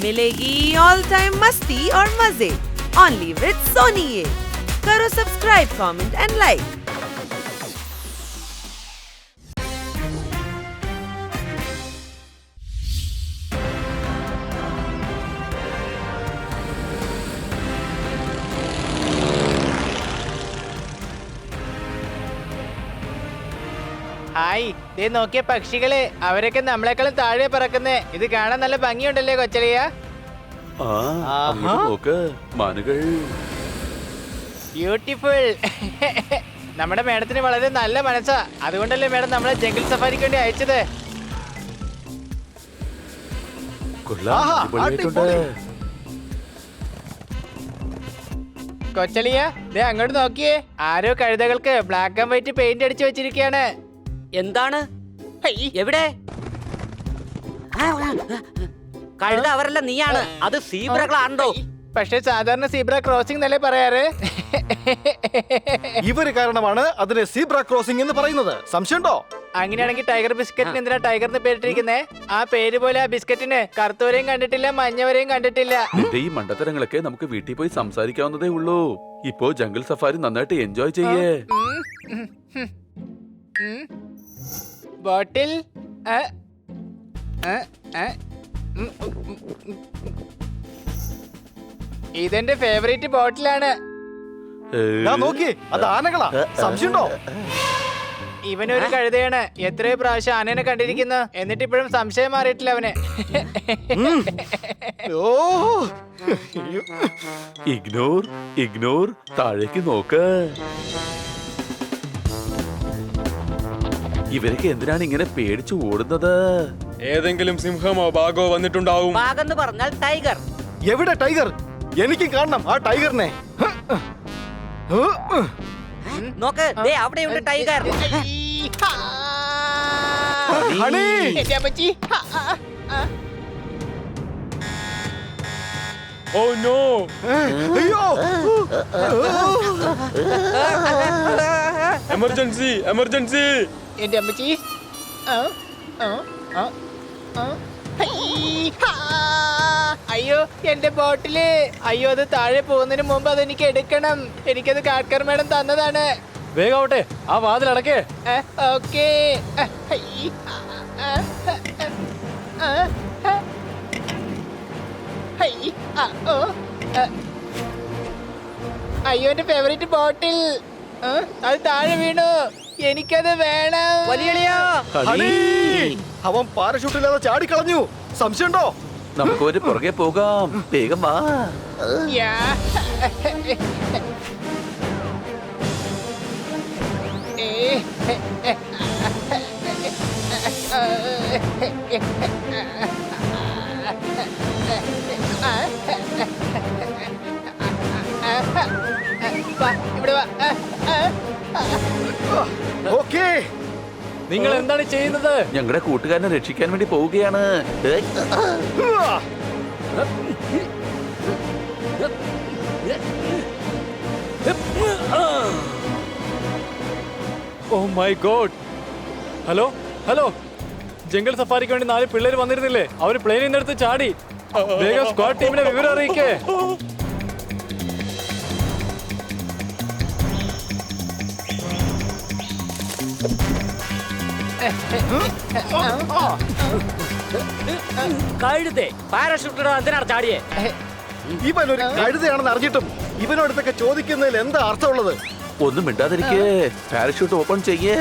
मिलेगी all time मस्ती और मजे ओनली विद सोनी ये। करो subscribe, comment and like. Hi, ദേ നോക്കിയ പക്ഷികളെ, അവരൊക്കെ നമ്മളെക്കാളും താഴെ പറക്കുന്നേ. ഇത് കാണാൻ നല്ല ഭംഗിയുണ്ടല്ലേ കൊച്ചലിയ? ബ്യൂട്ടിഫുൾ. നമ്മുടെ മേഡത്തിന് വളരെ നല്ല മനസ്സാ. അതുകൊണ്ടല്ലേ മേഡം നമ്മളെ ജംഗിൾ സഫാരിക്ക് വേണ്ടി അയച്ചത്. കൊച്ചലിയ, ദേ അങ്ങോട്ട് നോക്കിയേ. ആരോ കഴുതകൾക്ക് ബ്ലാക്ക് ആൻഡ് വൈറ്റ് പെയിന്റ് അടിച്ചു വെച്ചിരിക്കുകയാണ്. എന്താണ്? എവിടെ? കഴുത അവരല്ല, നീയാണ്. അത് സീബ്രകളാണോ? പക്ഷെ സാധാരണ സീബ്ര ക്രോസിംഗ് എന്നല്ലേ പറയാറ്. ഇവര് കാരണമാണ് അതിനെ സീബ്ര ക്രോസിംഗ് എന്ന് പറയുന്നത്. സംശയമുണ്ടോ? അങ്ങനെയാണെങ്കിൽ ടൈഗർ ബിസ്ക്കറ്റിന് എന്തിനാ ടൈഗറിന് പേരിട്ടിരിക്കുന്നേ? ആ പേര് പോലെ ആ ബിസ്ക്കറ്റിന് കറുത്തവരെയും കണ്ടിട്ടില്ല, മഞ്ഞവരെയും കണ്ടിട്ടില്ല. നിന്റെ ഈ മണ്ടത്തരങ്ങളൊക്കെ നമുക്ക് വീട്ടിൽ പോയി സംസാരിക്കാവുന്നതേ ഉള്ളൂ. ഇപ്പോ ജംഗിൾ സഫാരി നന്നായിട്ട് എൻജോയ് ചെയ്യേ. ബോട്ടിൽ ഇതെന്റെ ഫേവറേറ്റ് ബോട്ടിലാണ്. നോക്കി, അത് ആനകളാ. സംശയമുണ്ടോ? ഇവനൊരു കഴുതയാണ്. എത്രയോ പ്രാവശ്യം ആനേനെ കണ്ടിരിക്കുന്നു, എന്നിട്ട് ഇപ്പോഴും സംശയം മാറിയിട്ടില്ല അവന്. ഇഗ്നോർ ഇഗ്നോർ, താഴേക്ക് നോക്ക്. ഇവരൊക്കെ എന്തിനാണ് ഇങ്ങനെ പേടിച്ചു ഓടുന്നത്? ഏതെങ്കിലും സിംഹമോ ബാഗോ വന്നിട്ടുണ്ടാവും. ബാഗെന്ന് പറഞ്ഞാൽ ടൈഗർ. എവിടെ ടൈഗർ? എനിക്ക് കാണണം ആ ടൈഗറിനെ. നോക്ക്, ദേ അവിടെയുണ്ട് ടൈഗർ. ഹണി! Oh no! അയ്യോ! Emergency emergency! എന്റെ അമ്മച്ചി, അയ്യോ എന്റെ ബോട്ടില്. അയ്യോ, അത് താഴെ പോകുന്നതിന് മുമ്പ് അതെനിക്ക് എടുക്കണം. എനിക്കത് കാട്ട്കർ മേഡം തന്നതാണ്. വേഗാവട്ടെ, ആ വാതിൽ അടക്കേ. ഓക്കേ. അയ്യോ, എന്റെ ഫേവറേറ്റ് ബോട്ടിൽ. അത് താഴെ വീണു. എനിക്കത് വേണം. വലിയളിയാ, ഹണി! അവൻ പാരഷൂട്ടില്ലാതെ ചാടിക്കളഞ്ഞു. സംശയമുണ്ടോ? നമുക്ക് ഒരു പുറകെ പോകാം. വേഗം വാ. ഇവിടെ വാ. ഓക്കേ. നിങ്ങൾ എന്താണ് ചെയ്യുന്നത്? ഞങ്ങളുടെ കൂട്ടുകാരനെ രക്ഷിക്കാൻ വേണ്ടി പോവുകയാണ്. Oh my god. Hello hello, jungle സഫാരിക്ക് വേണ്ടി 4 പിള്ളേര് വന്നിരുന്നില്ലേ? അവര് പ്ലെയിനിൽ നിന്ന് എടുത്ത് ചാടി. വേഗം സ്ക്വാഡ് ടീമിനെ വിവരം അറിയിക്കേ. കഴുതേ പാരഷൂട്ടിടോ, എന്തിനാണ് ചാടിയേ? ഇവനൊരു കഴുതയാണെന്ന് അറിഞ്ഞിട്ടും ഇവനോടത്തൊക്കെ ചോദിക്കുന്നതിൽ എന്താ അർത്ഥമുള്ളത്? ഒന്നും മിണ്ടാതിരിക്കേ. പാരഷൂട്ട് ഓപ്പൺ ചെയ്യേ.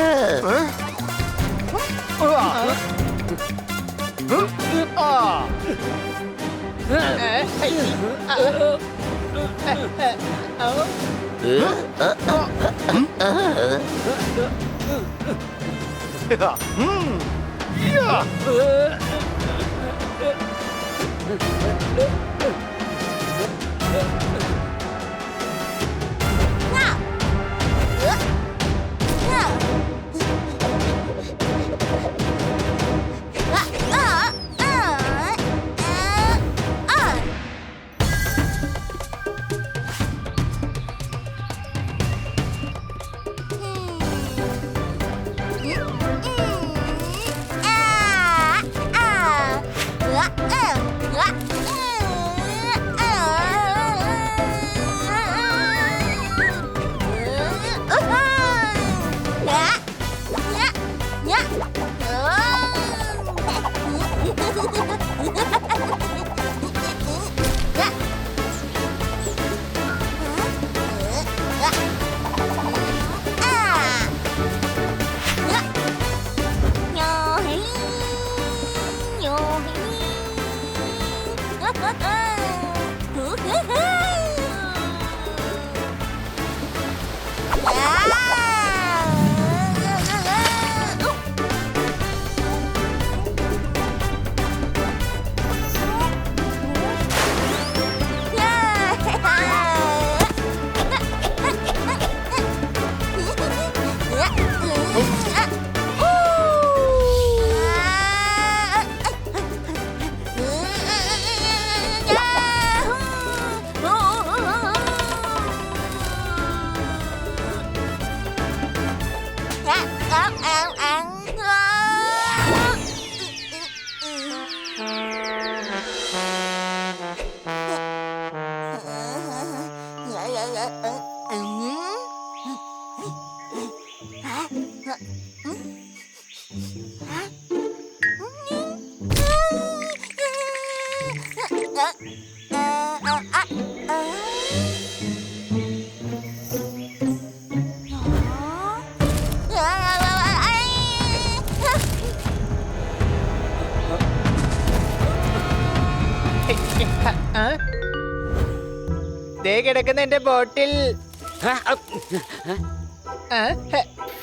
ദേ കിടക്കുന്ന എന്റെ ബോട്ടിൽ.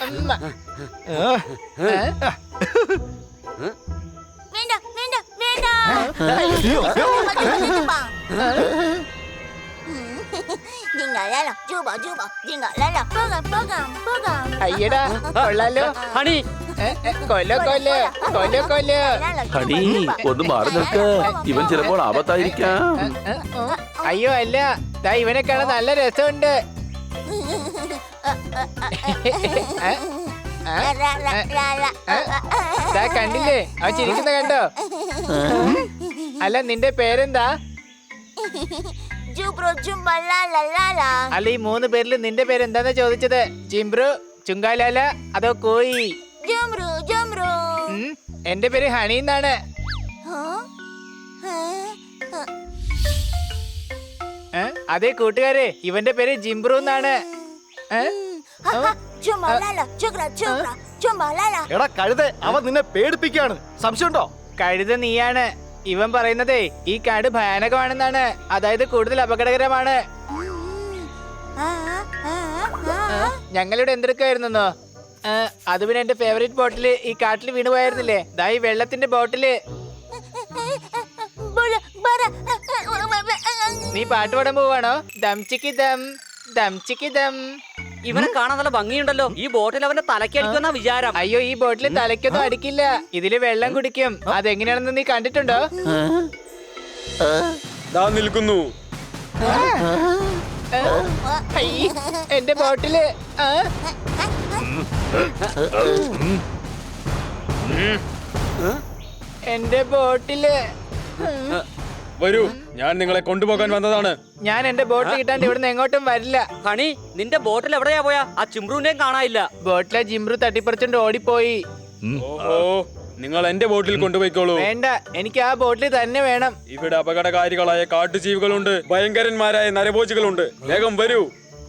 അമ്മ. വേണ്ട വേണ്ട വേണ്ട ജിങ്ങാലാലോ ജൂബ ജൂബ ജിങ്ങാലാലോ പോകാം പോകാം പോകാം അയ്യടാ കൊള്ളാലോ. ഹണി കൊല്ലോ കൊല്ലോ കൊല്ലോ കൊല്ലോ. ഹണി ഒന്ന് മാറി നിൽക്ക്, ഇവൻ ചിലപ്പോൾ ആപത്തായിരിക്കാം. അയ്യോ അല്ല, ദാ ഇവനെ കാണാൻ നല്ല രസമുണ്ട്. ദാ കണ്ടില്ലേ, അവൻ ചിരിക്കുന്ന കണ്ടോ? അല്ല നിന്റെ പേരെന്താ? ജൂബ്രോ ജുംബ ലാലാലാ. അല്ല ഈ 3 പേരിൽ നിന്റെ പേരെന്താന്നാ ചോദിച്ചത്? ജിംബ്രു, ചുങ്കാലാല അതോ കോയി? ജുംബ്രു ജുംബ്രു. എന്റെ പേര് ഹണി എന്നാണ്. അതെ കൂട്ടുകാരെ, ഇവന്റെ പേര് ജിംബ്രു എന്നാണ്. ജുംബ ലാലാ ജുഗ്ര ജുഗ്ര ജുംബ ലാലാ. എടാ കഴുത, അവൻ നിന്നെ പേടിപ്പിക്കാണ്. സംശയമുണ്ടോ? കഴുത നീയാണ്. ഇവൻ പറയുന്നതേ ഈ കാട് ഭയാനകമാണെന്നാണ്, അതായത് കൂടുതൽ അപകടകരമാണ്. ഞങ്ങളിവിടെ എന്തെടുക്കായിരുന്നോ? അത് പിന്നെ എന്റെ ഫേവറേറ്റ് ബോട്ടില് ഈ കാട്ടിൽ വീണുപോയായിരുന്നില്ലേ? ദാ ഈ വെള്ളത്തിന്റെ ബോട്ടില്. നീ പാട്ട് പാടാൻ പോവാണോ? ദം ചിക്കി ദം ദം ചിക്കി ദം. ഇവനെ കാണാൻ നല്ല ഭംഗിയുണ്ടല്ലോ. ഈ ബോട്ടിൽ അവന്റെ തലക്കടിക്കുന്ന വിചാരം. അയ്യോ ഈ ബോട്ടിൽ തലയ്ക്കൊന്നും അടിക്കില്ല, ഇതില് വെള്ളം കുടിക്കും. അതെങ്ങനെയാണെന്ന് നീ കണ്ടിട്ടുണ്ടോ? നിൽക്കുന്നു. അയ്യ്, എന്റെ ബോട്ടില്. എന്റെ ബോട്ടില്. വരൂ, ഞാൻ നിങ്ങളെ കൊണ്ടുപോകാൻ വന്നതാണ്. ഞാൻ എന്റെ ബോട്ടിൽ കിട്ടാണ്ട് ഇവിടുന്ന് എങ്ങോട്ടും വരില്ല. ഹണി നിന്റെ ബോട്ടിൽ എവിടെയാ പോയാ? ആ ചിമ്രുവിനെയും കാണാനില്ല. ബോട്ടിലെ ജിംബ്രു തട്ടിപ്പറിച്ചോണ്ട് ഓടിപ്പോയി. ഓ, നിങ്ങൾ എന്റെ ബോട്ടിൽ കൊണ്ടുപോയിക്കോളൂ. വേണ്ട, എനിക്ക് ആ ബോട്ടിൽ തന്നെ വേണം. ഇവിടെ അപകടകാരികളായ കാട്ടുജീവികളുണ്ട്, ഭയങ്കരന്മാരായ നരഭോജികളുണ്ട്. വേഗം വരൂ.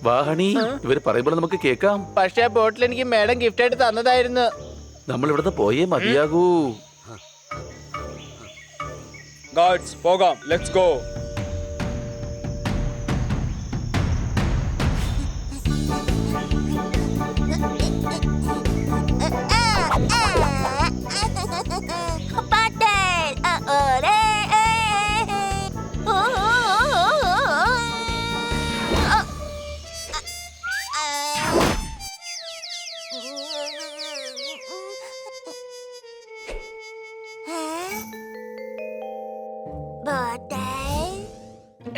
വാ ഹണി, ഇവര് പറയുമ്പോൾ നമുക്ക് കേൾക്കാം. പക്ഷെ ആ ബോട്ടിൽ എനിക്ക് മേഡം ഗിഫ്റ്റ് ആയിട്ട് തന്നതായിരുന്നു. നമ്മൾ ഇവിടുന്ന് പോയേ മതിയാകൂ. ഗാർഡ്സ്, പോകാം. Let's go. പാട്ടൽ ഓരേ.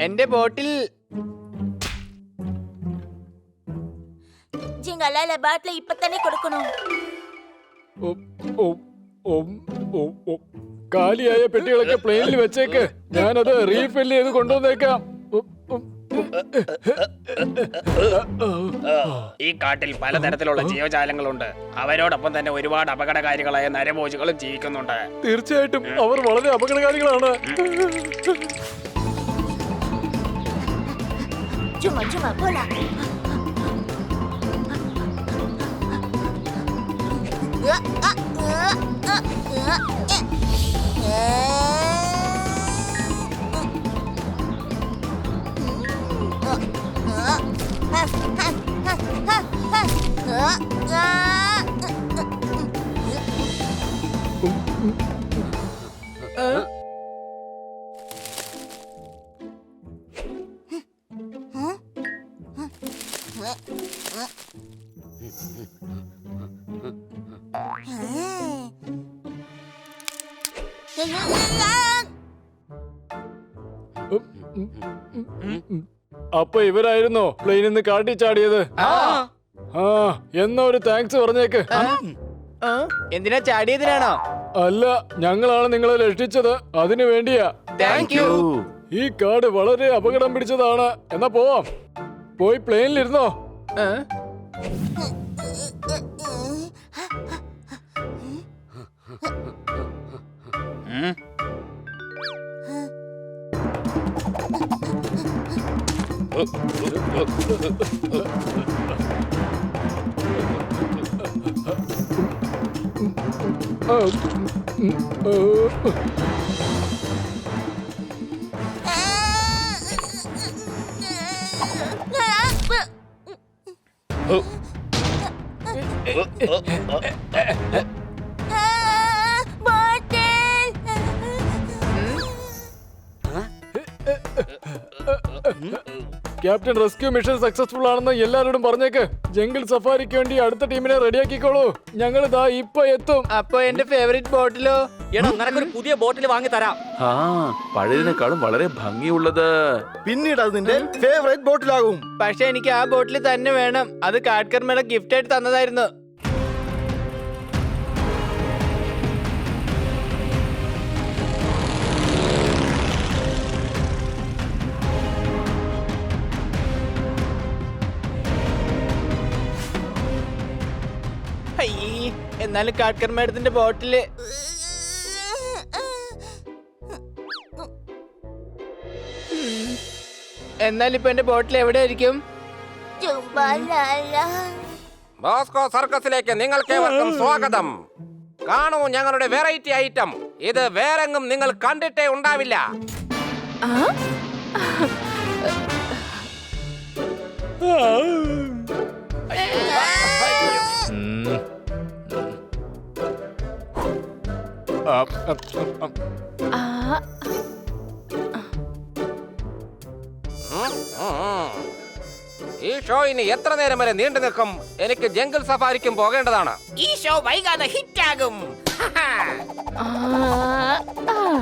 എന്റെ ബോട്ടിൽ. ജിങ്ങാലാല ബാട്ടിൽ ഇപ്പൊ തന്നെ കൊടുക്കണോ? കാലിയായ പെട്ടികളൊക്കെ പ്ലെയിനിൽ വെച്ചേക്ക്, ഞാനത് റീഫിൽ ചെയ്ത് കൊണ്ടുവന്നേക്കാം. ഈ കാട്ടിൽ പലതരത്തിലുള്ള ജീവജാലങ്ങളുണ്ട്. അവരോടൊപ്പം തന്നെ ഒരുപാട് അപകടകാരികളായ നരഭോജികളും ജീവിക്കുന്നുണ്ട്. തീർച്ചയായിട്ടും അവർ വളരെ അപകടകാരികളാണ്. ചുമ ചുമ പോല. അപ്പൊ ഇവരായിരുന്നോ പ്ലെയിനിൽ നിന്ന് കാട്ടി ചാടിയത്? ആ എന്നാ ഒരു താങ്ക്സ് പറഞ്ഞേക്ക്. എന്തിനാ ചാടിയതിനാണോ? അല്ല, ഞങ്ങളാണ് നിങ്ങളെ രക്ഷിച്ചത്, അതിനു വേണ്ടിയാ. Thank you. ഈ കാട് വളരെ അപകടം പിടിച്ചതാണ്. എന്നാ പോവാം. പോയി പ്ലെയിനിലിരുന്നോ. ക്യാപ്റ്റൻ റെസ്ക്യൂ മിഷൻ സക്സസ്ഫുൾ ആണെന്ന് എല്ലാവരോടും പറഞ്ഞേക്ക്. ജംഗിൾ സഫാരിക്ക് വേണ്ടി അടുത്ത ടീമിനെ റെഡിയാക്കിക്കോളൂ. ഞങ്ങൾ ഇതാ ഇപ്പൊ എത്തും. അപ്പൊ എന്റെ ഫേവറേറ്റ് ബോട്ടിലോ? എടാ നിനക്കൊരു പുതിയ ബോട്ടിൽ വാങ്ങി തരാം. ആ പഴയതിനേക്കാളും വളരെ ഭംഗിയുള്ളത്. പിന്നീട് അത് നിന്റെ ഫേവറേറ്റ് ബോട്ടിലാകും. പക്ഷെ എനിക്ക് ആ ബോട്ടിൽ തന്നെ വേണം. അത് കാഡ്കർ മേഡം ഗിഫ്റ്റ് ആയിട്ട് തന്നതായിരുന്നു. എന്നാലും കാഡ്കർ മേഡത്തിന്റെ ബോട്ടില് എന്നാലും ഇപ്പൊ എന്റെ ബോട്ടിൽ എവിടെ ആയിരിക്കും? ബോസ്കോ സർക്കസിലേക്ക് നിങ്ങൾക്കേവർക്കും സ്വാഗതം. കാണൂ ഞങ്ങളുടെ വെറൈറ്റി ഐറ്റം. ഇത് വേറെങ്ങും നിങ്ങൾ കണ്ടിട്ടേ ഉണ്ടാവില്ല. ഈ ഷോ ഇനി എത്ര നേരം വരെ നീണ്ടു നിൽക്കും? എനിക്ക് ജംഗിൾ സഫാരിക്കും പോകേണ്ടതാണ്. ഈ ഷോ വൈകാതെ ഹിറ്റ് ആകും.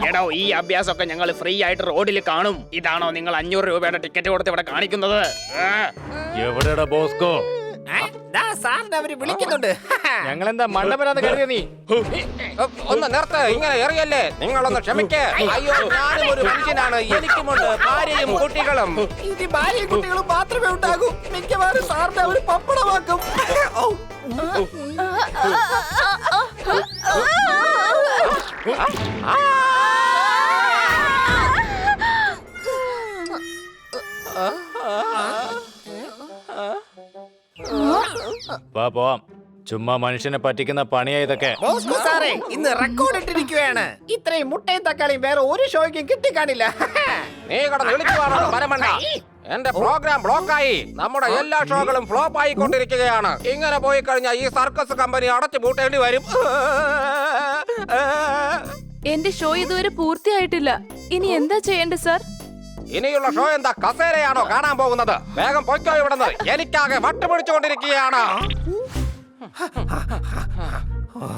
എടോ, ഈ അഭ്യാസമൊക്കെ ഞങ്ങൾ ഫ്രീ ആയിട്ട് റോഡിൽ കാണും. ഇതാണോ നിങ്ങൾ 500 രൂപയുടെ ടിക്കറ്റ് കൊടുത്ത് ഇവിടെ കാണിക്കുന്നത്? എവിടെടാ ബോസ്കോ? സാറിന് അവര് വിളിക്കുന്നുണ്ട്. ഞങ്ങളെന്താ മണ്ടപ്പരാന്ന് കരുതിയ നീ? ഒന്ന് നിർത്ത്, ഇങ്ങനെ എറിയല്ലേ. നിങ്ങളൊന്ന് ക്ഷമിക്കേ. അയ്യോ, ഞാനും ഒരു മനുഷ്യനാണ്. എനിക്കുമുണ്ട് ഭാര്യയും കുട്ടികളും. ഇനി ഭാര്യയും കുട്ടികളും മാത്രമേ ഉണ്ടാകൂ. മിക്കവാറും സാറിനെ അവര് പപ്പടമാക്കും. വാ പോവാം. ചുമ്മാ മനുഷ്യനെ പറ്റിക്കുന്ന പണിയാ ഇതൊക്കെ. ബോസ്കോ സാറേ, ഇന്ന് റെക്കോർഡ് ഇട്ടിരിക്കുകയാണ്. ഇത്രയും മുട്ടയും തക്കാളിയും വേറെ ഒരു ഷോയ്ക്കും കിട്ടിക്കാണില്ല. നീ കടന്ന് വിളിക്കുവാണോ പരമണ്ട? എന്റെ പ്രോഗ്രാം ബ്ലോക്കായി. നമ്മുടെ എല്ലാ ഷോകളും ഫ്ലോപ്പ് ആയിക്കൊണ്ടിരിക്കുകയാണ്. ഇങ്ങനെ പോയി കഴിഞ്ഞാൽ ഈ സർക്കസ് കമ്പനി അടച്ചു പൂട്ടേണ്ടി വരും. എന്റെ ഷോ ഇതുവരെ പൂർത്തിയായിട്ടില്ല. ഇനി എന്താ ചെയ്യേണ്ടത് സാർ? ഇനിയുള്ള ഷോ എന്താ, കസേരയാണോ കാണാൻ പോകുന്നത്? വേഗം പൊയ്ക്കോ ഇവിടുന്ന്. എനിക്കാകെ വട്ടുപിടിച്ചുകൊണ്ടിരിക്കുകയാണ്.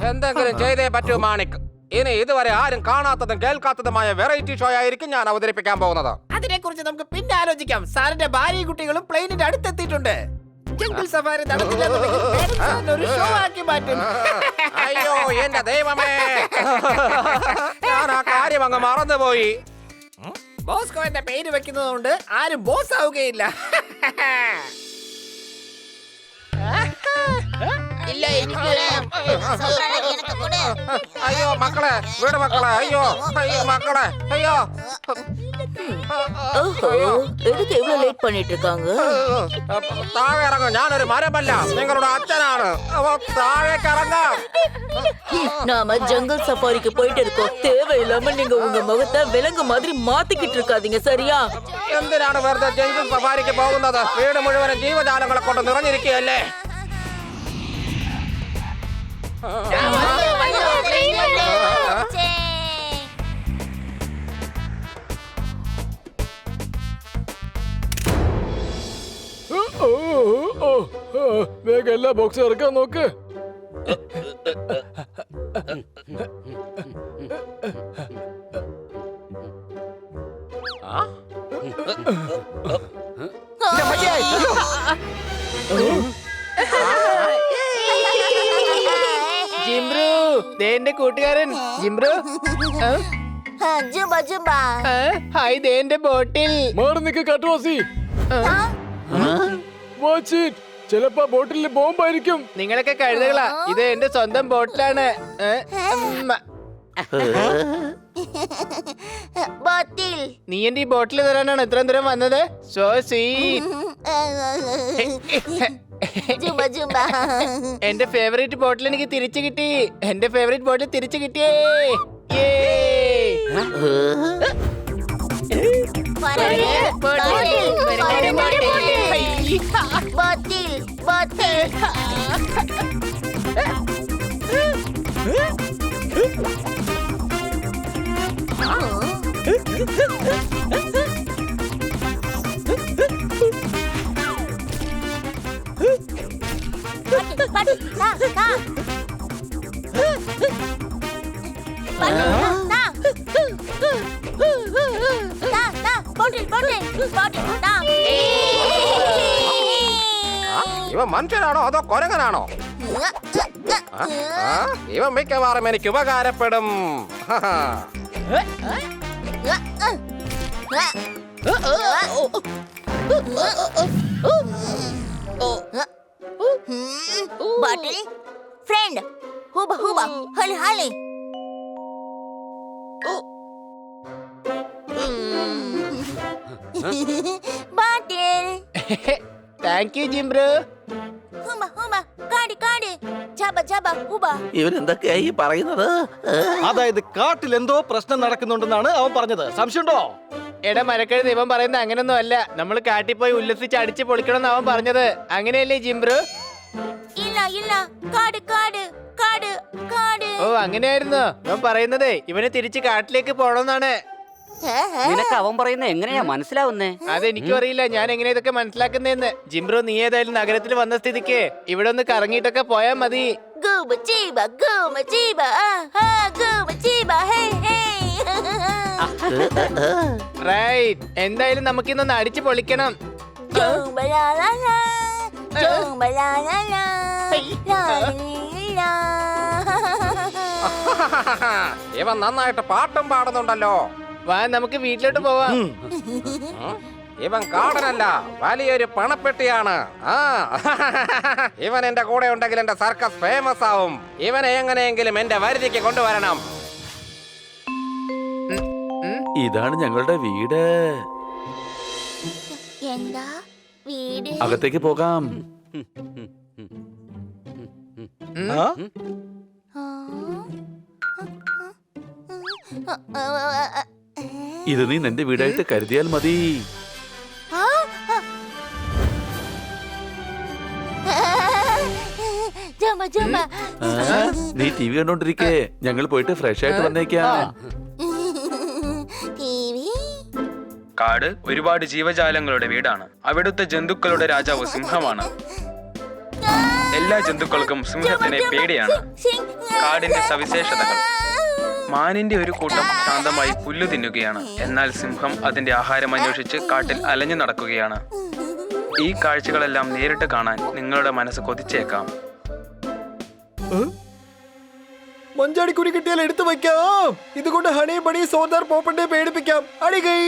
എന്തെങ്കിലും ചെയ്തേ പറ്റൂ മാണിക്. ഇനി ഇതുവരെ ആരും കാണാത്തതും കേൾക്കാത്തതുമായ വെറൈറ്റി ഷോ ആയിരിക്കും ഞാൻ അവതരിപ്പിക്കാൻ പോകുന്നത്. അതിനെ കുറിച്ച് നമുക്ക് പിന്നെ ആലോചിക്കാം. സാറിന്റെ ഭാര്യയും കുട്ടികളും പ്ലെയിനിന്റെ അടുത്തെത്തിയിട്ടുണ്ട്. ജംഗിൾ സഫാരി നടത്തില്ല ഒരു ഷോ ആക്കി മാറ്റും. അയ്യോ എന്റെ ദൈവമേ, ഞാൻ ആ കാര്യം അങ്ങ് മറന്നുപോയി. ബോസ്കോ എന്റെ പേര് വെക്കുന്നതുകൊണ്ട് ആരും ബോസ് ആവുകയില്ല. ഇല്ല, എനിക്ക് അയ്യോ മക്കളെ, വീട് മക്കളെ. അയ്യോ അയ്യോ മക്കളെ, അയ്യോ. எதுக்கு இவ்வளவு லேட் பண்ணிட்டு இருக்காங்க? താഴെ ഇറങ്ങും. ഞാനൊരു മരമല്ല, നിങ്ങളുടെ അച്ഛനാണ്. താഴേക്ക് ഇറങ്ങാം. நாம ஜங்கல் சஃபாரிக்கு போயிட்டு இருக்கோம். தேவையில்லாம நீங்க உங்க முகத்தை விலங்கு மாதிரி மாத்திக்கிட்டு இருக்காதீங்க, சரியா? എന്തിനാണ് വെറുതെ ജംഗിൾ സഫാരിക്ക് പോകുന്നത്? വീട് മുഴുവനും ജീവജാലങ്ങളെ കൊണ്ട് നിറഞ്ഞിരിക്കുകയല്ലേ. വേഗം എല്ലാ ബോക്സും ഇറക്കാൻ നോക്ക്. ജിംബ്രു, ദേ എന്റെ കൂട്ടുകാരൻ ജിംബ്രു. ഹായ്, ദേ എന്റെ ബോട്ടിൽ. മാറി നിക്ക് കട്ടുവാസി. Watch it. ചിലപ്പോ ബോട്ടിലിൽ ബോംബായിരിക്കും. നിങ്ങളൊക്കെ കഴുതകളാ, ഇത് എന്റെ സ്വന്തം ബോട്ടിലാണ്. നീ എന്റെ ഈ ബോട്ടിൽ തരാനാണ് ഇത്രയും ദൂരം വന്നത്? So sweet. എന്റെ ഫേവറേറ്റ് ബോട്ടിൽ എനിക്ക് തിരിച്ചു കിട്ടി. എന്റെ ഫേവറേറ്റ് ബോട്ടിൽ തിരിച്ചു കിട്ടിയേ. ഇവൻ മനുഷ്യനാണോ അതോ കൊരങ്ങനാണോ? ഇവൻ മിക്കവാറും എനിക്ക് ഉപകാരപ്പെടും. Bottle, friend, huba huba, hali hali. Bottle, thank you ജിംബ്രു. huba huba, kadi kadi, jaba jaba huba. ഇവരെന്തൊക്കെയായി പറയുന്നത്? അതായത് കാട്ടിൽ എന്തോ പ്രശ്നം നടക്കുന്നുണ്ടെന്നാണ് അവൻ പറഞ്ഞത്. സംശയമുണ്ടോ? എടാ മരക്കഴുത, ഇവൻ പറയുന്നത് അങ്ങനൊന്നും അല്ല. നമ്മൾ കാട്ടിൽ പോയി ഉല്ലസിച്ച് അടിച്ച് പൊളിക്കണം അവൻ പറഞ്ഞത്. അങ്ങനെയല്ലേ ജിംബ്രു? ഇല്ല ഇല്ല, കാട് കാട് കാട് കാട്. ഓ, അങ്ങനെയായിരുന്നു അവൻ പറയുന്നത്. ഇവന് തിരിച്ച് കാട്ടിലേക്ക് പോണമെന്നാണ്. നിനക്ക് അവൻ പറയുന്നത് എങ്ങനെയാ മനസ്സിലാവുന്നേ? അതെനിക്കും അറിയില്ല ഞാൻ എങ്ങനെ ഇതൊക്കെ മനസ്സിലാക്കുന്നതെന്ന്. ജിംബ്രു, നീ ഏതായാലും നഗരത്തിൽ വന്ന സ്ഥിതിക്ക് ഇവിടെ ഒന്ന് കറങ്ങിയിട്ടൊക്കെ പോയാ മതി. Guba jiba, aha, guba jiba, hey hey. Right, എന്തായാലും നമുക്കിന്നൊന്ന് അടിച്ച് പൊളിക്കണം. Jumba la la la, jumba la la la, la la. ഇവൻ നന്നായിട്ട് പാട്ടും പാടുന്നുണ്ടല്ലോ. വാ, നമുക്ക് വീട്ടിലോട്ട് പോവാം. ഇവൻ കാടനല്ല, വലിയൊരു പണപ്പെട്ടിയാണ്. ഇവൻ എന്റെ കൂടെ ഉണ്ടെങ്കിൽ എന്റെ സർക്കസ് ഫേമസ് ആവും. ഇവനെ എങ്ങനെയെങ്കിലും എന്റെ വരുതിക്ക് കൊണ്ടുവരണം. ഇതാണ് ഞങ്ങളുടെ വീട്. എന്താ വീട്? അകത്തേക്ക് പോകാം. ഇത് നീ നിന്റെ വീടായിട്ട് കരുതിയാൽ മതി. ജമ്പ ജമ്പ. നീ ടി വി കണ്ടോണ്ടിരിക്കേ, ഞങ്ങൾ പോയിട്ട് ഫ്രഷ് ആയിട്ട് വന്നേക്കാം. കാട് ഒരുപാട് ജീവജാലങ്ങളുടെ വീടാണ്. അവിടുത്തെ ജന്തുക്കളുടെ രാജാവ് സിംഹമാണ്. എല്ലാ ജന്തുക്കൾക്കും സിംഹത്തിനെ പേടിയാണ്. കാടിന്റെ സവിശേഷതകൾ: മാനിന്റെ ഒരു കൂട്ടം ശാന്തമായി പുല്ലു തിന്നുകയാണ്. എന്നാൽ സിംഹം അതിന്റെ ആഹാരം അന്വേഷിച്ച് കാട്ടിൽ അലഞ്ഞു നടക്കുകയാണ്. ഈ കാഴ്ചകളെല്ലാം നേരിട്ട് കാണാൻ നിങ്ങളുടെ മനസ്സ് കൊതിച്ചേക്കാം. മഞ്ചാടിക്കുരി കിട്ടിയാൽ എടുത്തു വെക്കാം. ഇതുകൊണ്ട് ഹണി ബണി സോദാർ പോപ്പന്റെ പേടിപ്പിക്കാം. അടികൈ.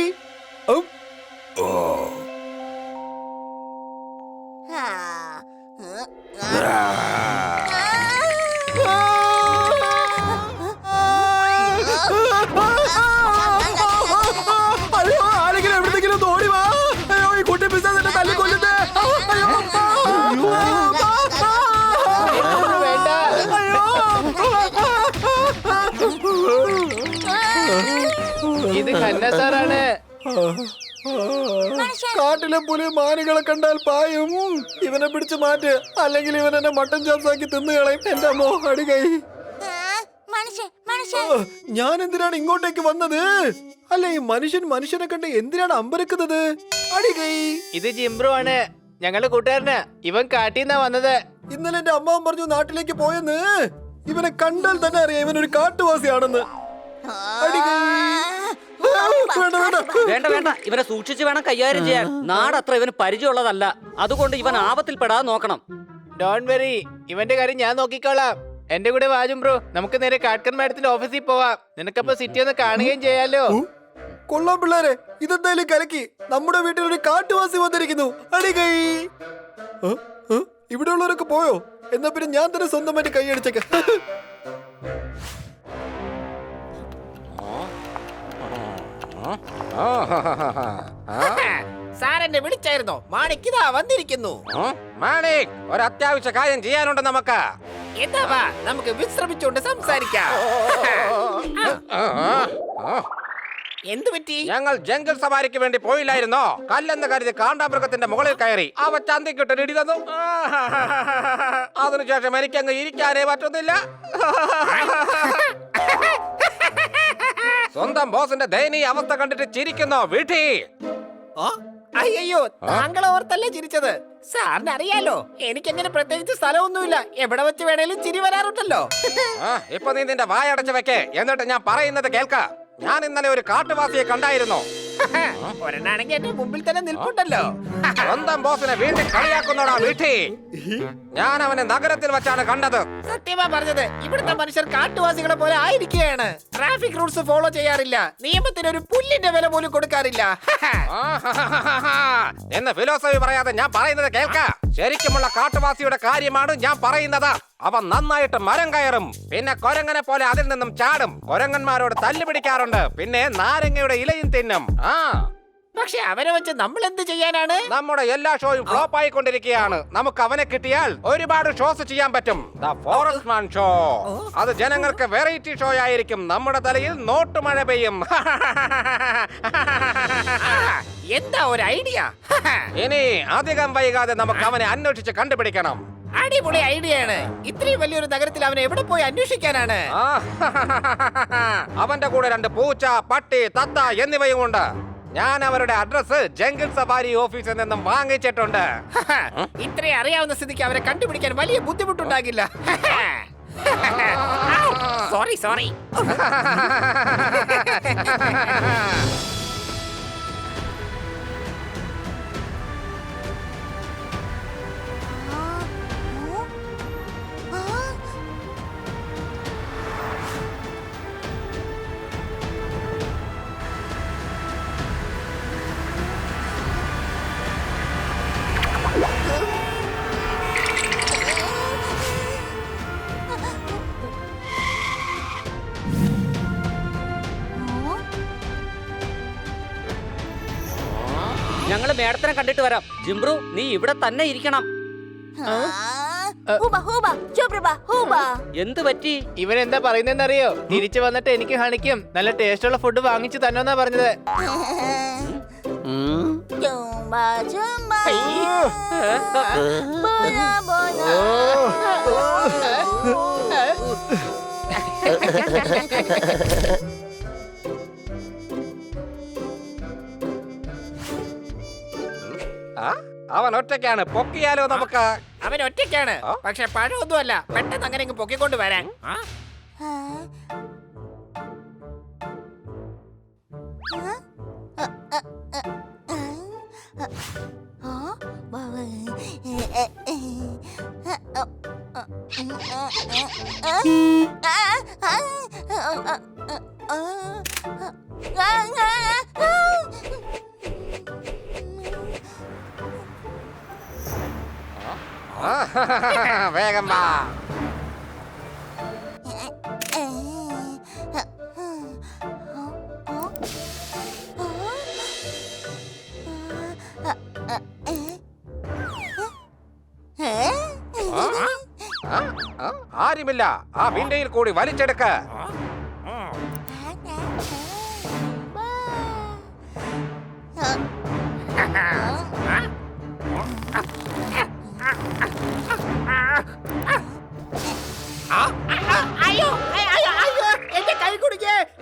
അയ്യോ, ആരെങ്കിലും എവിടെയെങ്കിലും ഓടി വാ. അയ്യോ, ഈ കുട്ടി പിസാസിനെ തല്ലിക്കൊല്ലുന്നേ. വേണ്ട. ഇത് ഖന്ന സാറാണ്. കാട്ടിലെ പുലി മാനുകളെ കണ്ടാൽ പായും. ഇവനെ പിടിച്ചു മാറ്റ്, അല്ലെങ്കിൽ ഇവൻ എന്നെ മട്ടൻ ചാപ്സാക്കി തിന്നു കളയും. എന്റെ അമ്മോ, അടികൈ. ഞാൻ എന്തിനാണ് ഇങ്ങോട്ടേക്ക് വന്നത്? അല്ല, ഈ മനുഷ്യനെ കണ്ട് എന്തിനാണ് അമ്പരക്കുന്നത്? അടികൈ. ഇത് ജിംബ്രു ആണ്. ഞങ്ങളുടെ കൂട്ടുകാരനാ. ഇവൻ കാട്ടിന്നാ വന്നത്. ഇന്നലെ എന്റെ അമ്മാവൻ പറഞ്ഞു നാട്ടിലേക്ക് പോയെന്ന്. ഇവനെ കണ്ടാൽ തന്നെ അറിയാം ഇവനൊരു കാട്ടുവാസിയാണെന്ന്. വേണ്ട വേണ്ട, ഇവനെ സൂക്ഷിച്ച് വേണം കൈകാര്യം ചെയ്യാൻ. നാടത്ര ഇവന് പരിചയമുള്ളതല്ല, അതുകൊണ്ട് ഇവൻ ആപത്തിൽപ്പെടാതെ നോക്കണം. ഡോൺ വെറി, ഇവന്റെ കാര്യം ഞാൻ നോക്കിക്കോളാം. എന്റെ കൂടെ വാജും ബ്രോ, നമുക്ക് നേരെ കാട്കർ മാഡത്തിന്റെ ഓഫീസിൽ പോവാം. നിനക്കപ്പോ സിറ്റി ഒന്ന് കാണുകയും ചെയ്യാലോ. കൊള്ളാം പിള്ളേരെ, ഇതെന്തായാലും കലക്കി. നമ്മുടെ വീട്ടിൽ ഒരു കാട്ടുവാസി വന്നിരിക്കുന്നു. അടികൈ. ഇവിടെ ഉള്ളവരൊക്കെ പോയോ? എന്നാ പിന്നെ ഞാൻ തന്നെ സ്വന്തമായിട്ട് കൈയടിച്ചേക്ക. സാറെന്നെ വിളിച്ചായിരുന്നോ? മാണിക് ഇതാ വന്നിരിക്കുന്നു. മാണിക്, ഒരു അത്യാവശ്യ കാര്യം ചെയ്യാനുണ്ട് നമുക്ക്. എന്താ വാ, നമുക്ക് വിശ്രമിച്ചുകൊണ്ട് സംസാരിക്കാം. എന്തു പറ്റി? ഞങ്ങൾ ജംഗിൾ സവാരിക്ക് വേണ്ടി പോയില്ലായിരുന്നോ? കല്ലെന്ന് കരുതി കാണ്ടാമൃഗത്തിന്റെ മുകളിൽ കയറി അവ ചന്തിക്കിട്ട് ഇടി തന്നു. അതിനുശേഷം എനിക്കങ്ങ് ഇരിക്കാനേ പറ്റുന്നില്ല. സ്വന്തം ബോസിന്റെ ദയനീയ അവസ്ഥ കണ്ടിട്ട് ചിരിക്കുന്നോ വീട്ടി? അയ്യോ, താങ്കൾ ഓർത്തല്ലേ ചിരിച്ചത്? സാറിന് അറിയാലോ, എനിക്കങ്ങനെ പ്രത്യേകിച്ച് സ്ഥലമൊന്നുമില്ല. എവിടെ വെച്ച് വേണേലും ചിരി വരാറുണ്ടല്ലോ. ഇപ്പൊ നീ നിന്റെ വായടച്ച് വെക്കേ, എന്നിട്ട് ഞാൻ പറയുന്നത് കേൾക്ക. ഞാൻ ഇന്നലെ ഒരു കാട്ടുവാസിയെ കണ്ടായിരുന്നു. ഒരെണ്ണാണെങ്കിൽ എന്റെ മുമ്പിൽ തന്നെ നിൽപ്പുണ്ടല്ലോ. സ്വന്തം ബോസിനെ വീട്ടിൽ കളിയാക്കുന്നോടാ വീട്ടി. ഞാൻ അവനെ നഗരത്തിൽ വെച്ചാണ് കണ്ടത്. സത്യമാ പറഞ്ഞത്. ഇവിടുത്തെ മനുഷ്യർ കാട്ടുവാസികളെ പോലെ ആയിരിക്കുകയാണ്. ട്രാഫിക് റൂൾസ് ഫോളോ ചെയ്യാറില്ല. നിയമത്തിന് ഒരു പുല്ലിന്റെ വില പോലും കൊടുക്കാറില്ല. എന്ന് ഫിലോസഫി പറയാതെ ഞാൻ പറയുന്നത് കേൾക്ക. ശരിക്കുമുള്ള കാട്ടുവാസിയുടെ കാര്യമാണ് ഞാൻ പറയുന്നത്. അവൻ നന്നായിട്ട് മരം കയറും, പിന്നെ കൊരങ്ങനെ പോലെ അതിൽ നിന്നും ചാടും, കൊരങ്ങന്മാരോട് തല്ലുപിടിക്കാറുണ്ട്, പിന്നെ നാരങ്ങയുടെ ഇലയും തിന്നും. പക്ഷെ അവനെ വെച്ച് നമ്മൾ എന്ത് ചെയ്യാനാണ്? നമ്മുടെ എല്ലാ ഷോയും ഫ്ലോപ്പ് ആയിക്കൊണ്ടിരിക്കുകയാണ്. നമുക്ക് അവനെ കിട്ടിയാൽ ഒരുപാട് ഷോസ് ചെയ്യാൻ പറ്റും. The forest man show. അത് ജനങ്ങൾക്ക് വെറൈറ്റി ഷോ ആയിരിക്കും. നമ്മുടെ തലയിൽ നോട്ട് മഴ പെയ്യും. എന്താ ഒരു ഐഡിയ? ഇനി അധികം വൈകാതെ നമുക്ക് അവനെ അന്വേഷിച്ച് കണ്ടുപിടിക്കണം. അടിപൊളി ഐഡിയ ആണ്. ഇത്രയും വലിയൊരു നഗരത്തിൽ അവനെ എവിടെ പോയി അന്വേഷിക്കാനാണ്? അവന്റെ കൂടെ 2 പൂച്ച, പട്ടി, തത്ത എന്നിവയും ഉണ്ട്. ഞാൻ അവരുടെ അഡ്രസ് ജംഗിൾ സഫാരി ഓഫീസിൽ നിന്നും വാങ്ങിച്ചിട്ടുണ്ട്. ഇത്രയും അറിയാവുന്ന സ്ഥിതിക്ക് അവരെ കണ്ടുപിടിക്കാൻ വലിയ ബുദ്ധിമുട്ടുണ്ടാകില്ല. സോറി. ഞങ്ങള് മേഡത്തിനെ കണ്ടിട്ട് വരാം. ജിംബ്രു, നീ ഇവിടെ തന്നെ ഇരിക്കണം. എന്ത് പറ്റി? ഇവൻ എന്താ പറയുന്നറിയോ? തിരിച്ചു വന്നിട്ട് എനിക്ക് ഹണിക്കും നല്ല ടേസ്റ്റുള്ള ഫുഡ് വാങ്ങിച്ചു തന്നോന്നാ പറഞ്ഞത്. അവൻ ഒറ്റയ്ക്കാണ്. പൊക്കിയാലോ നമുക്ക്? അവൻ ഒറ്റയ്ക്കാണ്, പക്ഷെ പഴമൊന്നുമല്ല. പെട്ടെന്ന് അങ്ങനെ പൊക്കിക്കൊണ്ട് വരാൻ. വേഗം വാ. ആരുമില്ല. ആ വിൻഡോയിൽ കൂടി വലിച്ചെടുക്ക.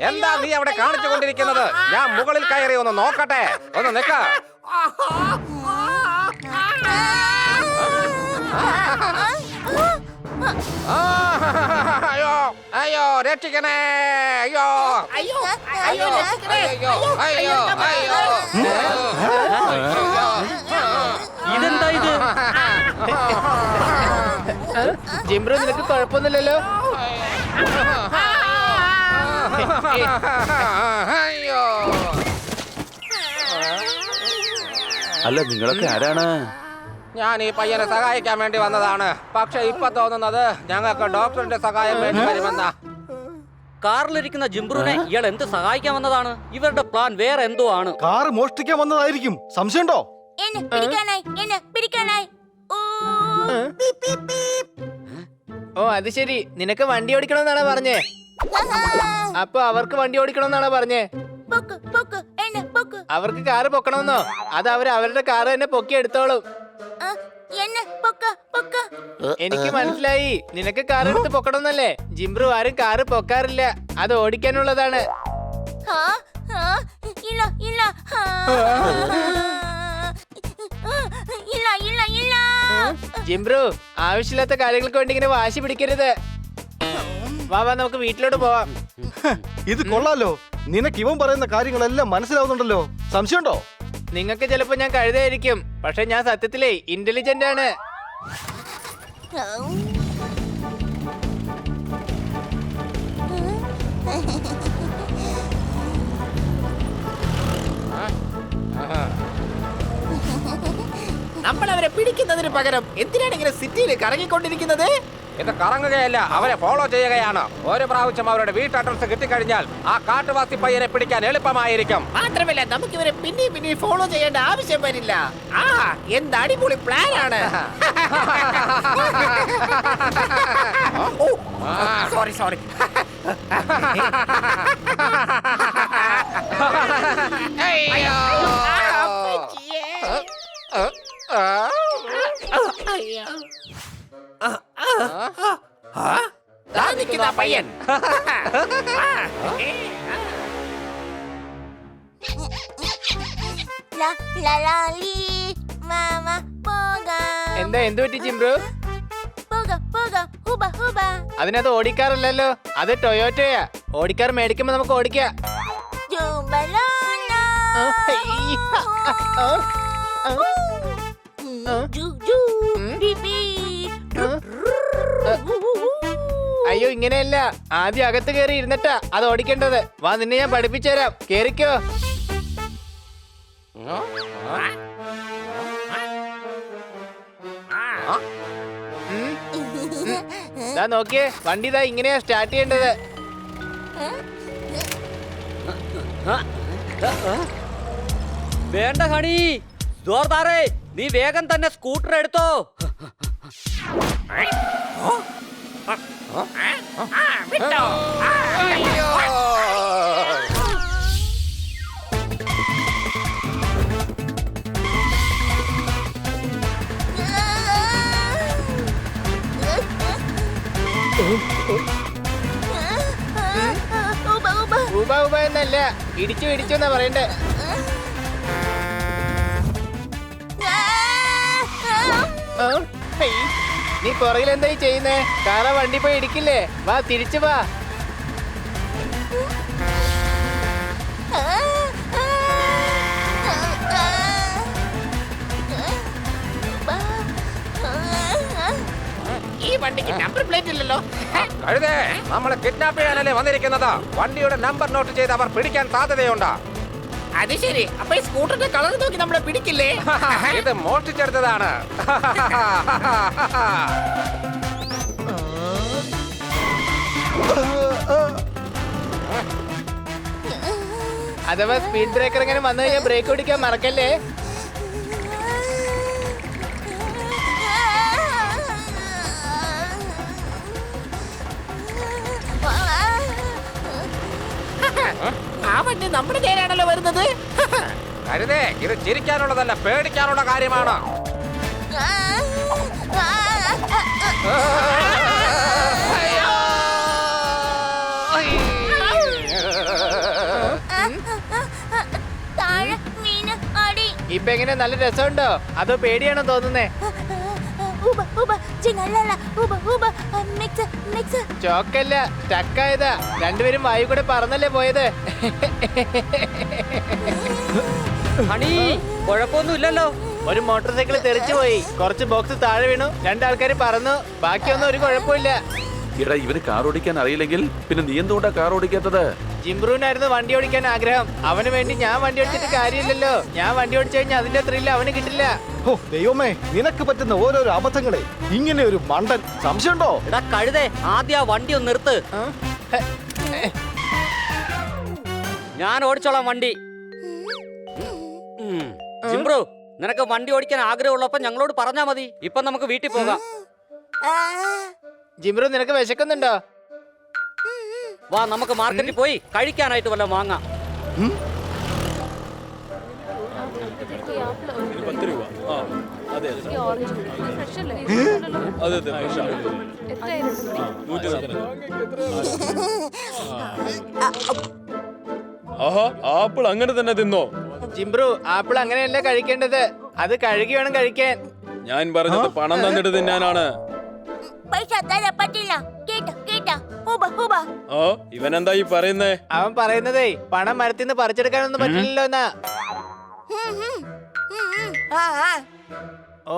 എന്താ നീ അവിടെ കാണിച്ചു കൊണ്ടിരിക്കുന്നത്? ഞാൻ മുകളിൽ കയറി ഒന്ന് നോക്കട്ടെ. ഒന്ന് നിക്ക. അയ്യോ അയ്യോ രക്ഷിക്കണേ അയ്യോ അയ്യോ അയ്യോ രക്ഷിക്കണേ. അയ്യോ അയ്യോ ഇതെന്താ ഇത്? ജിംബ്രു നിനക്ക് കുഴപ്പമൊന്നുമില്ലല്ലോ? അയ്യോ അല്ല നിങ്ങളൊക്കെ ആരാണ്? ഞാൻ ഈ പയ്യനെ സഹായിക്കാൻ വേണ്ടി വന്നതാണ്. പക്ഷെ ഇപ്പൊ തോന്നുന്നത് ഞങ്ങൾക്ക് ഡോക്ടറിന്റെ സഹായം വേണ്ടി വരുമെന്നാ. കാറിലിരിക്കുന്ന ജിംബ്രുവിനെ ഇയാൾ എന്ത് സഹായിക്കാൻ വന്നതാണ്? ഇവരുടെ പ്ലാൻ വേറെ എന്തോ ആണ്. കാറ് മോഷ്ടിക്കാൻ വന്നതായിരിക്കും. സംശയമുണ്ടോ? എന്നെ പിടിക്കാനായി. ഓ അത് ശരി, നിനക്ക് വണ്ടി ഓടിക്കണമെന്നാണ് പറഞ്ഞേ? അപ്പൊ അവർക്ക് വണ്ടി ഓടിക്കണമെന്നാണ് പറഞ്ഞേ? അവർക്ക് കാറ് പൊക്കണമെന്നോ? അത് അവരുടെ കാറ് തന്നെ പൊക്കി എടുത്തോളും. എനിക്ക് മനസ്സിലായി, നിനക്ക് കാർ എടുത്ത് പൊക്കണമെന്നല്ലേ? ജിംബ്രു ആരും കാറ് പൊക്കാറില്ല, അത് ഓടിക്കാനുള്ളതാണ്. ജിംബ്രു ആവശ്യമില്ലാത്ത കാര്യങ്ങൾക്ക് വേണ്ടി ഇങ്ങനെ വാശി പിടിക്കരുത്. വാ നമുക്ക് വീട്ടിലോട്ട് പോവാം. ഇത് കൊള്ളാലോ. നിനക്ക് ഇവൻ പറയുന്ന കാര്യങ്ങളെല്ലാം മനസ്സിലാവുന്നുണ്ടല്ലോ. സംശയമുണ്ടോ? നിങ്ങൾക്ക് ചിലപ്പോ ഞാൻ കഴുതായിരിക്കും, പക്ഷെ ഞാൻ സത്യത്തിലേ ഇന്റലിജന്റ് ആണ്. നമ്മൾ അവരെ പിടിക്കുന്നതിന് പകരം എന്തിനാണ് ഇങ്ങനെ സിറ്റിയിൽ കറങ്ങിക്കൊണ്ടിരിക്കുന്നത്? ഇത് കറങ്ങുകയല്ല, അവരെ ഫോളോ ചെയ്യുകയാണ്. ഒരു പ്രാവശ്യം അവരുടെ വീട്ട് അഡ്രസ് കിട്ടിക്കഴിഞ്ഞാൽ ആ കാട്ടുവാസി പയ്യനെ പിടിക്കാൻ എളുപ്പമായിരിക്കും. മാത്രമല്ല നമുക്ക് ഇവരെ പിന്നെയും ഫോളോ ചെയ്യേണ്ട ആവശ്യം വരില്ല. ആ എന്ത് അടിപൊളി പ്ലാൻ ആണ്. സോറി പയ്യൻ. എന്താ എന്ത് പറ്റി ജിംബ്രു? അതിനത് ഓടിക്കാറില്ലല്ലോ, അത് ടൊയോറ്റയാ. ഓടിക്കാർ മേടിക്കുമ്പോ നമുക്ക് ഓടിക്കാം. അയ്യോ ഇങ്ങനെയല്ല, ആദ്യം അകത്ത് കയറി ഇരുന്നിട്ടാ അത് ഓടിക്കേണ്ടത്. വാ നിന്നെ ഞാൻ പഠിപ്പിച്ചു തരാം, കേറിക്കോ. നോക്കിയേ, വണ്ടി ഇതാ ഇങ്ങനെയാ സ്റ്റാർട്ട് ചെയ്യേണ്ടത്. വേണ്ട ഹണി, ജോർദാറേ, നീ വേഗം തന്നെ സ്കൂട്ടർ എടുത്തോ. ഊബ എന്നല്ല, ഇടിച്ചു എന്നാ പറയണ്ടേ. നീ പുറകിൽ എന്തായി ചെയ്യുന്നേ? കാറ വണ്ടി പോയി ഇടിക്കില്ലേ? വാ തിരിച്ചു വാ. ഈ വണ്ടിക്ക് നമ്പർ പ്ലേറ്റ് ഇല്ലല്ലോ. കഴുതേ, നമ്മളെ കിഡ്നാപ്പ് ചെയ്യാനല്ലേ വന്നിരിക്കുന്നത്. വണ്ടിയുടെ നമ്പർ നോട്ട് ചെയ്ത് അവർ പിടിക്കാൻ സാധ്യതയുണ്ട്. അത് ശരി, അപ്പൊ ഈ സ്കൂട്ടറിന്റെ കളർ നോക്കി നമ്മളെ പിടിക്കില്ലേ? ഇത് മോഷ്ടിച്ചെടുത്തതാണ്. അഥവാ സ്പീഡ് ബ്രേക്കർ എങ്ങനെ വന്നു കഴിഞ്ഞാൽ ബ്രേക്ക് ഓടിക്കാൻ മറക്കല്ലേ. ആ വണ്ടി നമ്മുടെ നേരാണല്ലോ വരുന്നത്. കരുതേ, ഇത് ചിരിക്കാനുള്ളതല്ല, പേടിക്കാനുള്ള കാര്യമാണ്. ഇപ്പൊ എങ്ങനെ, നല്ല രസമുണ്ടോ അതോ പേടിയാണോ തോന്നുന്നേ? ചോക്കല്ല, സ്റ്റക്കായതാ. രണ്ടുപേരും വായു കൂടെ പറന്നല്ലേ പോയത്. ഹണി കുഴപ്പമൊന്നുമില്ലല്ലോ. ഒരു മോട്ടോർ സൈക്കിൾ തെറിച്ചു പോയി, കുറച്ച് ബോക്സ് താഴെ വീണു, രണ്ടാൾക്കാർ പറന്നു, ബാക്കിയൊന്നും ഒരു കുഴപ്പമില്ല. എടാ ഇവന് കാർ ഓടിക്കാൻ അറിയില്ലെങ്കിൽ പിന്നെ നീ എന്തുകൊണ്ടാ കാർ ഓടിക്കാത്തത്? ജിംബ്രൂനായിരുന്നു വണ്ടി ഓടിക്കാൻ ആഗ്രഹം. അവന് വേണ്ടി ഞാൻ വണ്ടി ഓടിച്ചിട്ട് കാര്യമില്ലല്ലോ. ഞാൻ വണ്ടി ഓടിച്ചു കഴിഞ്ഞാൽ അതിന്റെ ത്രില്ല് അവന് കിട്ടില്ല. ഓ ദൈവമേ, നിനക്ക് പറ്റുന്ന ഓരോരോ അബദ്ധങ്ങളെ. ഇങ്ങനെ ഒരു മണ്ടൻ സംശയമുണ്ടോ? എടാ കഴുതേ, ആദ്യം ആ വണ്ടി ഒന്ന് നിർത്ത്. ഞാൻ ഓടിച്ചോളാം വണ്ടി. ജിംബ്രു, നിനക്ക് വണ്ടി ഓടിക്കാൻ ആഗ്രഹമുള്ളപ്പോ ഞങ്ങളോട് പറഞ്ഞാ മതി. ഇപ്പൊ നമുക്ക് വീട്ടിൽ പോകാം. ജിംബ്രു, നിനക്ക് വിശക്കുന്നുണ്ടോ? വാ, നമുക്ക് മാർക്കറ്റിൽ പോയി കഴിക്കാനായിട്ട് വല്ലതും വാങ്ങാം. 10 രൂപ. ആ അതെ അതെ ആഹാ, ആപ്പിൾ അങ്ങനെ തന്നെ തിന്നോ? ജിംബ്രു, ആപ്പിൾ അങ്ങനെയല്ല കഴിക്കേണ്ടത്. അത് കഴുകി വേണം കഴിക്കാൻ. ഞാൻ പറഞ്ഞത് പണം തന്നിട്ട് തിന്നാനാണ്. ഓ, ഇവനെന്താ ഈ പറയുന്നേ? അവൻ പറയുന്നതേ പണം മരത്തിന്ന് പറിച്ചെടുക്കാനൊന്നും പറ്റില്ലല്ലോ എന്നാ. ഓ,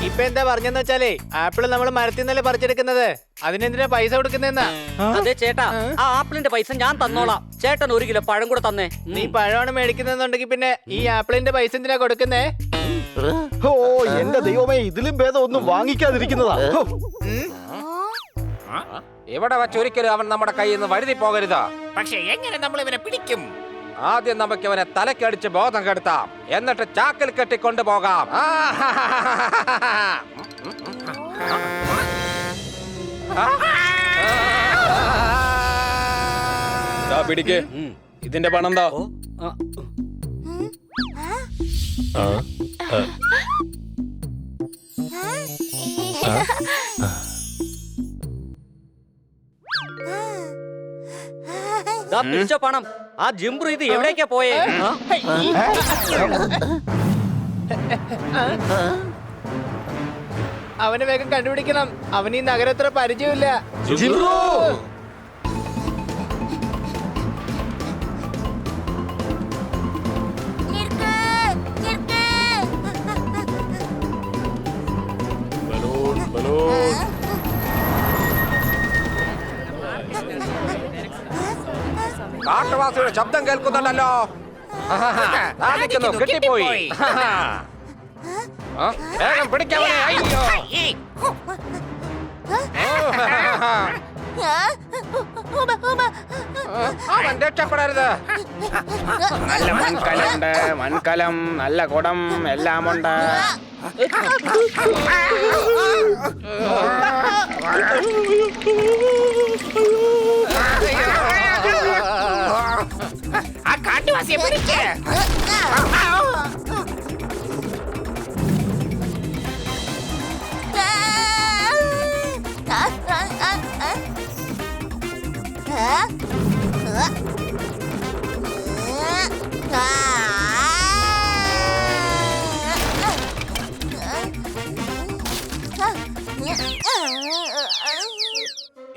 ഇപ്പൊ എന്താ പറഞ്ഞെന്ന് വെച്ചാലേ, ആപ്പിള് നമ്മൾ മരത്തിന്നല്ലേ പറിച്ചെടുക്കുന്നത്, അതിനെന്തിനാ പൈസ കൊടുക്കുന്നതെന്നാ. അതെ ചേട്ടാ, ആ ആപ്പിളിന്റെ പൈസ ഞാൻ തന്നോളാം. ചേട്ടൻ 1 കിലോ പഴം കൂടെ തന്നേ. നീ പഴമാണ് മേടിക്കുന്നുണ്ടെങ്കിൽ പിന്നെ ഈ ആപ്പിളിന്റെ പൈസ എന്തിനാ കൊടുക്കുന്നേ? ഓ എന്റെ ദൈവമേ, ഇതിലും ഭേദം ഒന്നും വാങ്ങിക്കാതിരിക്കുന്നതാ. ഹോ. ഇവിടെ വച്ചൊരിക്കലും അവൻ നമ്മുടെ കയ്യിൽ നിന്ന് വഴുതി പോകരുത്. പക്ഷെ എങ്ങനെ നമ്മൾ ഇവനെ പിടിക്കും? ആദ്യം നമുക്ക് അവനെ തലക്കടിച്ച് ബോധം കെടുത്താം, എന്നിട്ട് ചാക്കിൽ കെട്ടിക്കൊണ്ടുപോകാം. പിടിക്ക്, ഇതിന്റെ പണം എന്താ? പിടിച്ച പണം. ആ ജിംബ്രു ഇത് എവിടേക്കാ പോയേ? അവനെ വേഗം കണ്ടുപിടിക്കണം. അവന് ഈ നഗരത്ര പരിചയമില്ല. കാട്ടുവാസിയുടെ ശബ്ദം കേൾക്കുന്നുണ്ടല്ലോ. കിട്ടിപ്പോയി. വേഗം പിടിക്കാവനെ. അയ്യോ, അവൻ രക്ഷപ്പെടരുത്. നല്ല മൺകലുണ്ട്, മൺകലം, നല്ല കുടം എല്ലാം ഉണ്ട്. ആ കാട്ടുവാസിയെ പിടിക്ക്.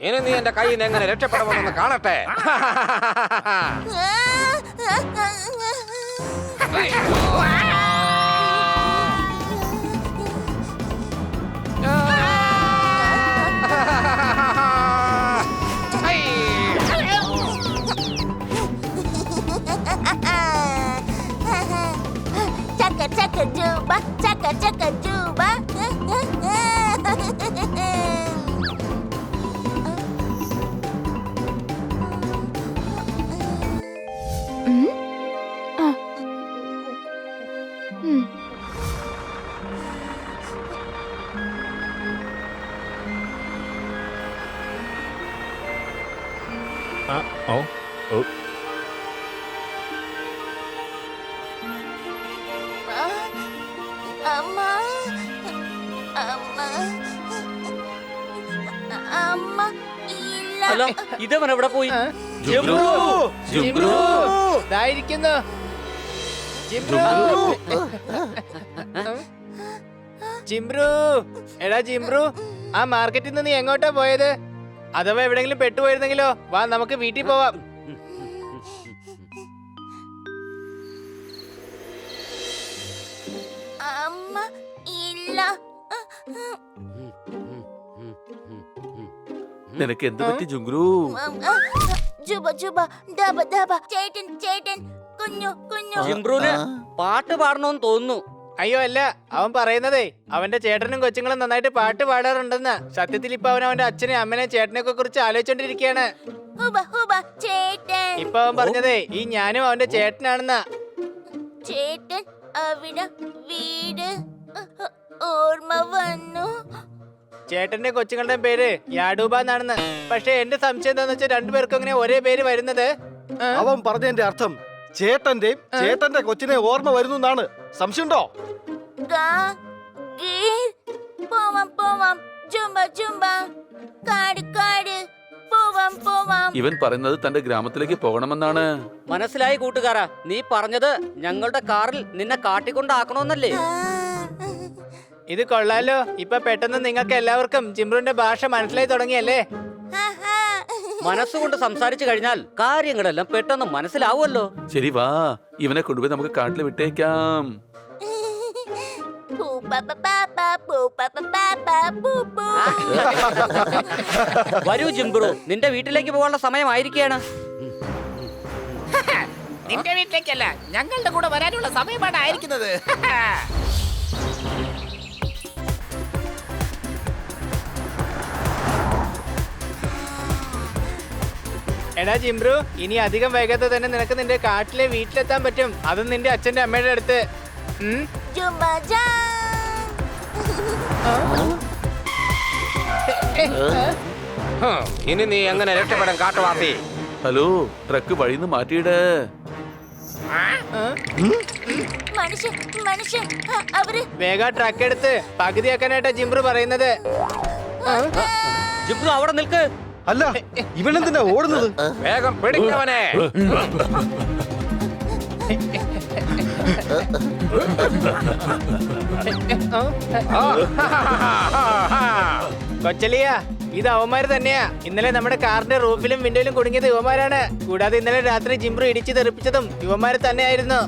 ഇനി നീ എന്റെ കയ്യിൽ നിന്ന് എങ്ങനെ രക്ഷപ്പെടുമെന്ന് കാണട്ടെ. Chaka chaka juba, chaka chaka juba. Amma, amma, amma, illa. അല്ല, ഇതവൻ എവിടെ പോയി? ജിംബ്രു, ജിംബ്രു, ദായിരിക്കുന്നു. ജിംബ്രു. ജിംബ്രു, എടാ ജിംബ്രു, ആ മാർക്കറ്റിൽ നിന്ന് നീ എങ്ങോട്ടാ പോയത്? അഥവാ എവിടെങ്കിലും പെട്ടുപോയിരുന്നെങ്കിലോ? വാ നമുക്ക് വീട്ടിൽ പോവാം. അമ്മ ഇല്ല. നിനക്ക് എന്ത് പറ്റി ജുങ്ക്രു? ജുബ ജുബ ദബ ദബ. ചേട്ടൻ ചേട്ടൻ, കുഞ്ഞു കുഞ്ഞു. ജിംബ്രൂന് പാട്ട് പാടണമെന്ന് തോന്നുന്നു. അയ്യോ അല്ല, അവൻ പറയുന്നതേ അവന്റെ ചേട്ടനും കൊച്ചുങ്ങളും നന്നായിട്ട് പാട്ട് പാടാറുണ്ടെന്ന്. സത്യത്തിൽ ഇപ്പൊ അവൻ അവന്റെ അച്ഛനെയും അമ്മനെയും ചേട്ടനെയൊക്കെ കുറിച്ച് ആലോചിച്ചോണ്ടിരിക്കുകയാണ്. ഹുബ ഹുബ ചേട്ടൻ. ഇപ്പൊ അവൻ പറഞ്ഞതേ ഈ ഞാനും അവന്റെ ചേട്ടനാണെന്നാ. ചേട്ടൻ അവിടെ വീട് ഓർമ്മ വന്നു. ചേട്ടന്റെ കൊച്ചുങ്ങളുടെ പേര് യാഡൂബ എന്നാണെന്ന്. പക്ഷെ എന്റെ സംശയം എന്താന്ന് വെച്ചാൽ രണ്ടുപേർക്കും അങ്ങനെ ഒരേ പേര് വരുന്നത്. അവൻ പറഞ്ഞതിന്റെ അർത്ഥം ചേട്ടന്റെയും ചേട്ടന്റെ കൊച്ചിനെ ഓർമ്മ വരുന്നു എന്നാണ്. സംശയമുണ്ടോ? പോവാം പോവാം. Zumba Zumba. കാട് കാട്. പോവാം പോവാം. ഇവൻ പറയുന്നത് തന്റെ ഗ്രാമത്തിലേക്ക് പോകണമെന്നാണ്. മനസ്സിലായി കൂട്ടുകാരാ, നീ പറഞ്ഞത് ഞങ്ങളുടെ കാറിൽ നിന്നെ കാട്ടിക്കൊണ്ടാക്കണമെന്നല്ലേ? ഇത് കൊള്ളാലോ. ഇപ്പൊ പെട്ടെന്ന് നിങ്ങൾക്ക് എല്ലാവർക്കും ജിംബ്രുവിന്റെ ഭാഷ മനസ്സിലായി തുടങ്ങിയല്ലേ? മനസ്സുകൊണ്ട് സംസാരിച്ചു കഴിഞ്ഞാൽ കാര്യങ്ങളെല്ലാം പെട്ടെന്ന് മനസ്സിലാവുമല്ലോ. ശരി, വാ, ഇവനെ കൊണ്ടുപോയി നമുക്ക് കാട്ടിൽ വിട്ടേക്കാം. വരൂ ജിംബ്രു, നിന്റെ വീട്ടിലേക്ക് പോകാനുള്ള സമയമായിരിക്കുകയാണ്. നിന്റെ വീട്ടിലേക്കല്ല, ഞങ്ങളുടെ കൂടെ വരാനുള്ള സമയമാണ് ആയിരിക്കുന്നത്. എടാ ജിംബ്രു, ഇനി അധികം വൈകാതെ തന്നെ നിനക്ക് നിന്റെ കാട്ടിലെ വീട്ടിലെത്താൻ പറ്റും. അതും നിന്റെ അച്ഛന്റെ അമ്മയുടെ അടുത്ത്. ജുംബ ജാ. ഇനി നീ എങ്ങനെ രക്ഷപ്പെടും കാട്ടുവാസി? Hello, truck വഴിന്ന് മാറ്റിയിട്. മനുഷ്യൻ മനുഷ്യൻ അവര് വേഗം ട്രക്ക് എടുത്ത് പകുതിയാക്കാനായിട്ടാ ജിംബ്രു പറയുന്നത്. ജിംബ്രു അവിടെ നിൽക്ക്. അല്ല, ഇവനെന്തിനാ ഓടുന്നത്? വേഗം പിടിക്കവനെ. കൊച്ചലിയ, ഇത് അവന്മാര് തന്നെയാ. ഇന്നലെ നമ്മുടെ കാറിന്റെ റൂഫിലും വിൻഡോയിലും കുടുങ്ങിയത് ഇവന്മാരാണ്. കൂടാതെ ഇന്നലെ രാത്രി ജിംബ്രു ഇടിച്ചു തെറിപ്പിച്ചതും ഇവന്മാര് തന്നെയായിരുന്നു.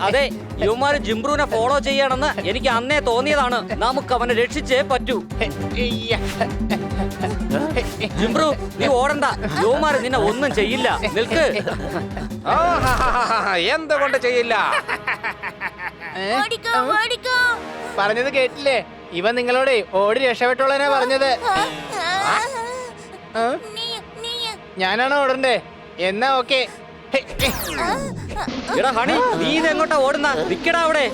അതെ, യുവമാര് ജിംബ്രുവിനെ ഫോളോ ചെയ്യണമെന്ന് എനിക്ക് അന്നേ തോന്നിയതാണ്. നമുക്ക് അവനെ രക്ഷിച്ചേ പറ്റൂ. ജിംബ്രു, നീ ഓടണ്ട. യുവമാര് നിന്നെ ഒന്നും ചെയ്യില്ല. നിൽക്ക്. എന്തുകൊണ്ട് ചെയ്യില്ല? ഓടിക്കോ ഓടിക്കോ. പറഞ്ഞത് കേട്ടില്ലേ? ഇവൻ നിങ്ങളോട് ഓടി രക്ഷപ്പെട്ടോളാനാ പറഞ്ഞത്. ഞാനാണോ ഓടണ്ടേ? എന്നാ ഓക്കെ. എടാ ഹണി, നീ ഇതെങ്ങോട്ടാ ഓടുന്ന? നിക്കടാ അവിടെ.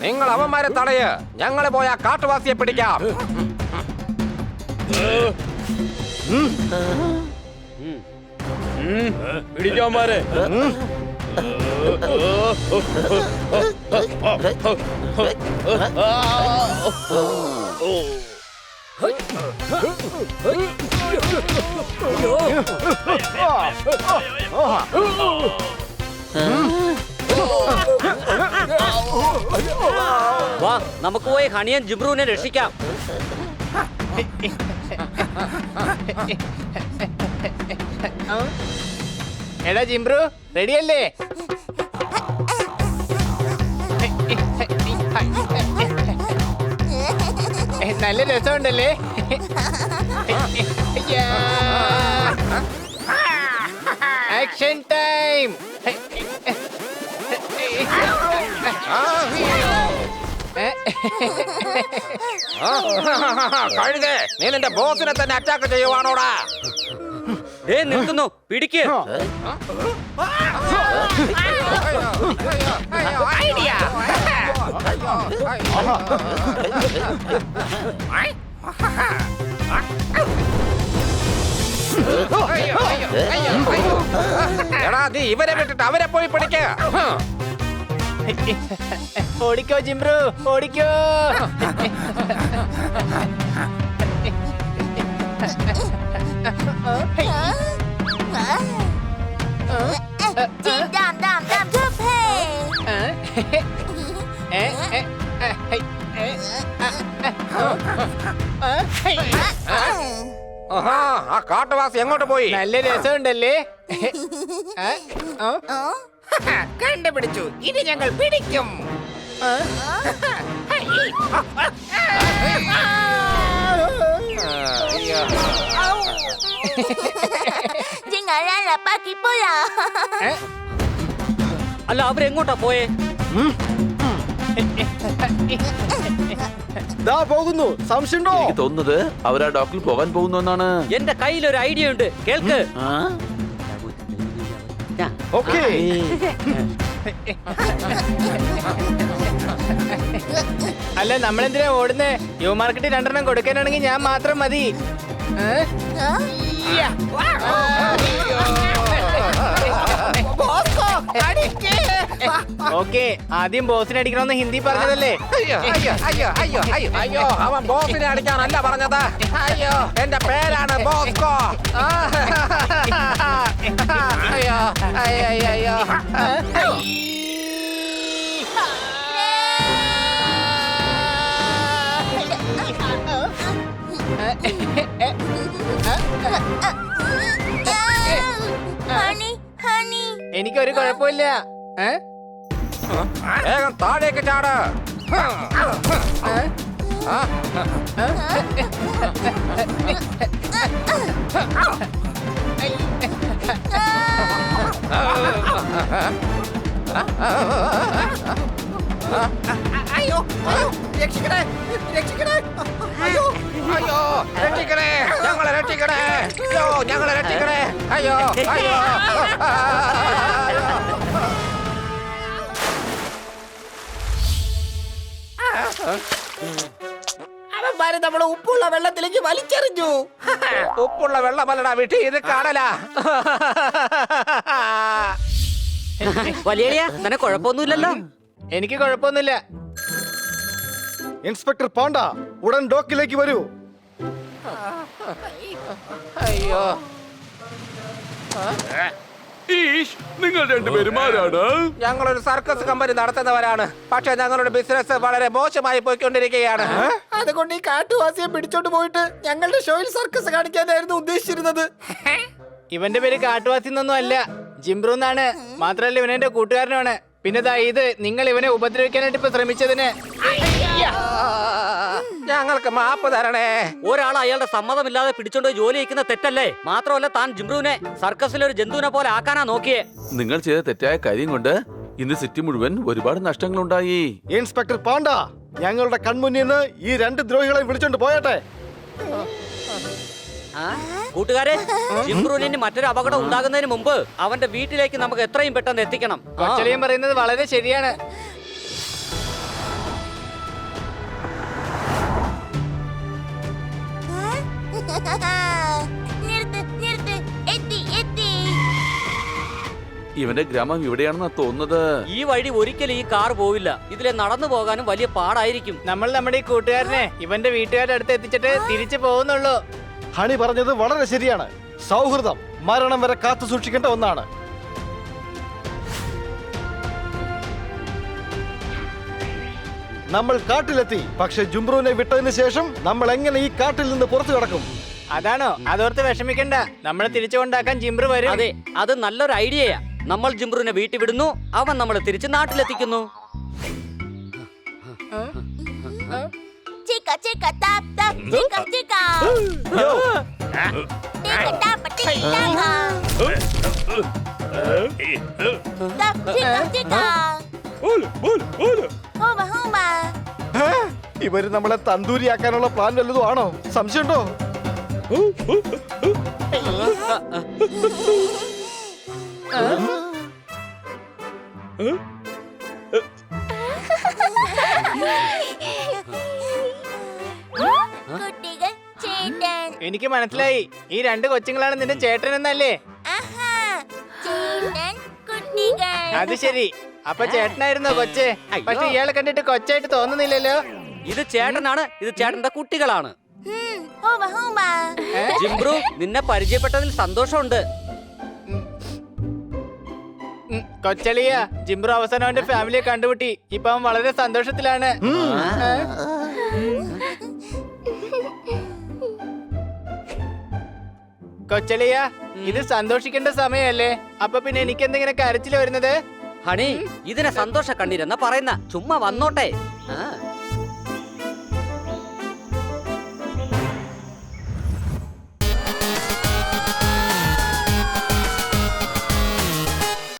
നിങ്ങൾ അവന്മാരെ തടയ്. ഞങ്ങളെ പോയ കാട്ടുവാസിയെ പിടിക്കാം. പിടിക്കാമാരെ. വാ, നമുക്ക് പോയി ഹണിയൻ ജിംബ്രുവിനെ രക്ഷിക്കാം. എടാ ജിംബ്രു, റെഡിയല്ലേ? നല്ല രസമുണ്ടല്ലേ? Action time. കഴുകേ, നീ നിന്റെ ബോസിനെ തന്നെ അറ്റാക്ക് ചെയ്യുവാണോടാ? നിൽക്കുന്നു, പിടിക്ക്. ഐഡിയ. എടാ, നീ ഇവരെ വിട്ടിട്ട് അവരെ പോയി പിടിക്ക. ഓടിക്കോ ജിംബ്രു, ഓടിക്കോ. Dam dam dam dam hey. ആഹാ, ആ കാട്ടുവാസി എങ്ങോട്ട് പോയി? നല്ല രസമുണ്ടല്ലേ? കണ്ടുപിടിച്ചു, ഇനി ഞങ്ങൾ പിടിക്കും. Jingalala pakipola. അല്ല അവരെങ്ങോട്ടാ പോയേ? ദാ പോകുന്നു. സംശയമുണ്ടോ? എനിക്ക് തോന്നുന്നത് അവരാ ഡോക്ടറിൽ പോകാൻ പോകുന്നു എന്നാണ്. എന്റെ കയ്യിൽ ഒരു ഐഡിയ ഉണ്ട്, കേൾക്ക്. ഓക്കേ. അല്ല നമ്മളെന്തിനാ ഓടുന്നേ? യു മാർക്കറ്റ് 2 കൊടുക്കാനാണെങ്കിൽ ഞാൻ മാത്രം മതി. ഓക്കെ, ആദ്യം ബോസിനെ അടിക്കണമെന്ന് ഹിന്ദി പറഞ്ഞതല്ലേ? അയ്യോ അയ്യോ അയ്യോ അയ്യോ അയ്യോ അയ്യോ, അവൻ ബോസിനെ അടിക്കാനല്ല പറഞ്ഞത്. അയ്യോ, എന്റെ പേരാണ് ബോസ്കോ. അയ്യോ അയ്യോ അയ്യോ അയ്യോ. Honey, honey. എനിക്കൊരു കുഴപ്പമില്ല. വേഗം താഴേക്ക് ചാട്. അയ്യോ അയ്യോ, രക്ഷിക്കണേ രക്ഷിക്കണേ. അയ്യോ അയ്യോ, രക്ഷിക്കണേ, ഞങ്ങളെ രക്ഷിക്കണേ. അയ്യോ, ഞങ്ങളെ രക്ഷിക്കണേ. അയ്യോ അയ്യോ. അവന്മാര് നമ്മളെ ഉപ്പുള്ള വെള്ളത്തിലേക്ക് വലിച്ചെറിഞ്ഞു. ഉപ്പുള്ള വെള്ളമല്ലടാ വിട്ടി, ഇത് കടലാ. വലിയ നിനക്ക് കുഴപ്പമൊന്നുമില്ലല്ലോ? എനിക്ക് കുഴപ്പമൊന്നുമില്ല. ഇൻസ്പെക്ടർ പാണ്ട, ഉടൻ ഡോക്കിലേക്ക് വരൂ. അയ്യോ, ഈഷ്, നിങ്ങൾ രണ്ടുപേരും ആരാണ്? ഞങ്ങളൊരു സർക്കസ് കമ്പനി നടത്തുന്നവരാണ്. പക്ഷെ ഞങ്ങളുടെ ബിസിനസ് വളരെ മോശമായി പോയിക്കൊണ്ടിരിക്കുകയാണ്. അതുകൊണ്ട് ഈ കാട്ടുവാസിയെ പിടിച്ചോണ്ട് പോയിട്ട് ഞങ്ങളുടെ ഷോയിൽ സർക്കസ് കാണിക്കാനായിരുന്നു ഉദ്ദേശിച്ചിരുന്നത്. ഇവന്റെ പേര് കാട്ടുവാസി എന്നൊന്നും അല്ല, ജിംബ്രു എന്നാണ്. മാത്രല്ല ഇവൻ എന്റെ കൂട്ടുകാരനാണ്. പിന്നെ ദാ ഇത് നിങ്ങൾ ഇവനെ ഉപദ്രവിക്കാനായിട്ട് ഇപ്പൊ ശ്രമിച്ചതിന് ഞങ്ങൾക്ക് മാപ്പ് തരണേ. ഒരാൾ അയാളുടെ സമ്മതമില്ലാതെ പിടിച്ചോണ്ട് ജോലി ചെയ്യുന്ന തെറ്റല്ലേ? മാത്രമല്ല താൻ ജിംബ്രുവിനെ സർക്കസിലെ ഒരു ജന്തുവിനെ പോലെ ആക്കാനാ നോക്കിയേ. നിങ്ങൾ ചെയ്ത തെറ്റായ കാര്യം കൊണ്ട് ഇന്ന് സിറ്റി മുഴുവൻ ഒരുപാട് നഷ്ടങ്ങളുണ്ടായി. ഇൻസ്പെക്ടർ പാണ്ട, ഞങ്ങളുടെ കൺമുന്നിൽ നിന്ന് ഈ 2 ദ്രോഹികളെ വിളിച്ചോണ്ട് പോയട്ടെ. കൂട്ടുകാരെ, ജിംബ്രുവിന് മറ്റൊരു അപകടം ഉണ്ടാകുന്നതിന് മുമ്പ് അവന്റെ വീട്ടിലേക്ക് നമുക്ക് എത്രയും പെട്ടെന്ന് എത്തിക്കണം. കൊച്ചലിയും പറയുന്നത് വളരെ ശരിയാണ്. നിർത്ത് നിർത്ത്, എത്തി എത്തി. ഇവന്റെ ഗ്രാമം ഇവിടെയാണെന്നാ തോന്നുന്നത്. ഈ വഴി ഒരിക്കലും ഈ കാർ പോവില്ല. ഇതിലെ നടന്നു പോകാനും വലിയ പാടായിരിക്കും. നമ്മൾ നമ്മുടെ ഈ കൂട്ടുകാരനെ ഇവന്റെ വീട്ടുകാരുടെ അടുത്ത് എത്തിച്ചിട്ട് തിരിച്ചു പോകുന്നുള്ളൂ. ഹണി പറഞ്ഞത് വളരെ ശരിയാണ്. സൗഹൃദം മരണം വരെ കാത്തു സൂക്ഷിക്കേണ്ട ഒന്നാണ്. നമ്മൾ കാട്ടിലെത്തി. പക്ഷെ ജുംബ്രുവിനെ വിട്ടതിന് ശേഷം നമ്മൾ എങ്ങനെ ഈ കാട്ടിൽ നിന്ന് പുറത്തു കടക്കും? അതാണോ? അതോർത്ത് വിഷമിക്കണ്ട, നമ്മളെ തിരിച്ചു കൊണ്ടാക്കാൻ ജിംബ്രു വരും. അതെ, അത് നല്ലൊരു ഐഡിയയാ. നമ്മൾ ജിംബ്രുവിനെ വീട്ടിൽ വിടുന്നു, അവൻ നമ്മളെ തിരിച്ച് നാട്ടിലെത്തിക്കുന്നു. Chica, chica, tap, tap, chica, chica. Chica, tap, chica, tap, chica, chica. Huma, huma. ഇവര് നമ്മളെ തന്തൂരിയാക്കാനുള്ള പ്ലാൻ വല്ലതും ആണോ? സംശയമുണ്ടോ? കുട്ടികൾ ചേട്ടൻ. എനിക്ക് മനസ്സിലായി, ഈ 2 കൊച്ചുങ്ങളാണ് നിന്റെ ചേട്ടൻ എന്നല്ലേ? ആഹാ, ചേട്ടൻ കുട്ടികൾ. അത് ശരി, അപ്പൊ ചേട്ടനായിരുന്നോ കൊച്ചേ? പക്ഷെ ഇയാളെ കണ്ടിട്ട് കൊച്ചായിട്ട് തോന്നുന്നില്ലല്ലോ. ഇത് ചേട്ടനാണ്, ഇത് ചേട്ടന്റെ കുട്ടികളാണ്. ഹൂമ ഹൂമ. ജിംബ്രു, നിന്നെ പരിചയപ്പെട്ടതിൽ സന്തോഷമുണ്ട്. കൊച്ചളിയ, ജിംബ്രു അവസാനം അവന്റെ ഫാമിലിയെ കണ്ടുമുട്ടി. ഇപ്പൊ അവൻ വളരെ സന്തോഷത്തിലാണ്. കൊച്ചളിയ ഇത് സന്തോഷിക്കേണ്ട സമയല്ലേ? അപ്പൊ പിന്നെ എനിക്ക് എന്തെങ്കിലും കരച്ചിൽ വരുന്നത്? ഹണി ഇതിനെ സന്തോഷ കണ്ണീരെന്നാ പറയുന്ന. ചുമ്മാ വന്നോട്ടെ. ആ